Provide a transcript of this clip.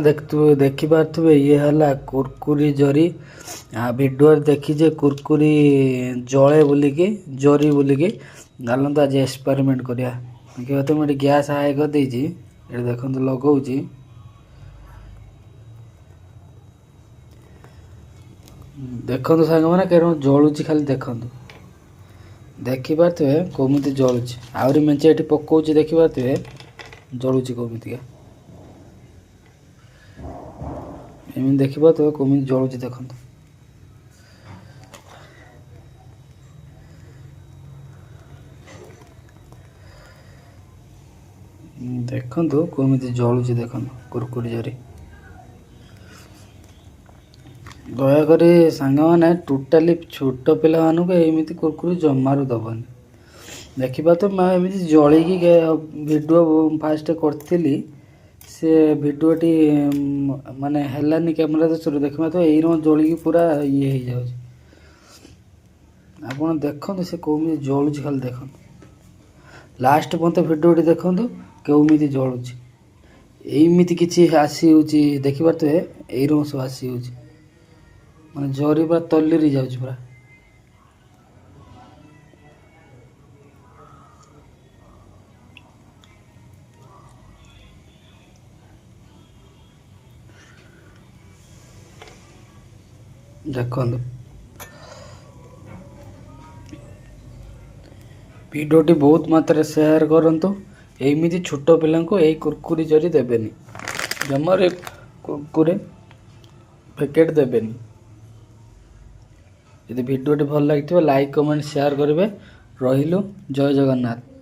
ଦେଖିପାରୁଥିବେ ଇଏ ହେଲା କୁରକୁରି ଜରି। ଭିଡ଼ିଓରେ ଦେଖିଛେ କୁରକୁରି ଜଳେ ବୋଲିକି ଜରି ବୋଲିକି। ଚାଲନ୍ତୁ ଆଜି ଏକ୍ସପେରିମେଣ୍ଟ କରିବା। ଦେଖିବା ତ ମୁଁ ଏଠି ଗ୍ୟାସ୍ ହାଇ କରିଦେଇଛି। ଏଠି ଦେଖନ୍ତୁ ଲଗଉଛି। ଦେଖନ୍ତୁ ସାଙ୍ଗମାନେ କେମିତି ଜଳୁଛି ଖାଲି ଦେଖନ୍ତୁ। ଦେଖିପାରୁଥିବେ କେମିତି ଜଳୁଛି। ଆହୁରି ମେଞ୍ଚେ ଏଠି ପକଉଛି ଦେଖିପାରୁଥିବେ ଜଳୁଛି କେମିତିକା। ଏମିତି ଦେଖିପାରୁଥିବେ କେମିତି ଜଳୁଛି ଦେଖନ୍ତୁ। ଦେଖନ୍ତୁ କେମିତି ଜଳୁଛି ଦେଖନ୍ତୁ କୁରକୁରି ଜରି। ଦୟାକରି ସାଙ୍ଗମାନେ ଟୋଟାଲି ଛୋଟ ପିଲାମାନଙ୍କୁ ଏମିତି କୁରକୁରି ଜମାରୁ ଦେବନି। ଦେଖିପାରୁଥିବେ ମୁଁ ଏମିତି ଜଳିକି ଭିଡ଼ିଓ ଫାଷ୍ଟ କରିଥିଲି। ସେ ଭିଡ଼ିଓଟି ମାନେ ହେଲାନି କ୍ୟାମେରା ଦୃଷ୍ଟିରୁ। ଦେଖିପାରୁଥିବେ ଏଇରକମ ଜଳିକି ପୁରା ଇଏ ହେଇଯାଉଛି। ଆପଣ ଦେଖନ୍ତୁ ସେ କେମିତି ଜଳୁଛି ଖାଲି ଦେଖନ୍ତୁ। ଲାଷ୍ଟ ପର୍ଯ୍ୟନ୍ତ ଭିଡ଼ିଓଟି ଦେଖନ୍ତୁ କେମିତି ଜଳୁଛି। ଏମିତି କିଛି ଆସିଯାଉଛି ଦେଖିପାରୁଥିବେ ଏଇରକମ ସବୁ ଆସିଯାଉଛି। ମାନେ ଜରି ପୁରା ତଲିରି ଯାଉଛି ପୁରା। ଦେଖନ୍ତୁ ଭିଡ଼ିଓଟି ବହୁତ ମାତ୍ରାରେ ସେୟାର କରନ୍ତୁ। ଏମିତି ଛୋଟ ପିଲାଙ୍କୁ ଏଇ କୁରକୁରି ଜରି ଦେବେନି। ଜମାରେ କୁରକୁରି ପ୍ୟାକେଟ୍ ଦେବେନି। ଯଦି ଭିଡ଼ିଓଟି ଭଲ ଲାଗିଥିବ ଲାଇକ୍ କମେଣ୍ଟ ସେୟାର କରିବେ। ରହିଲୁ, ଜୟ ଜଗନ୍ନାଥ।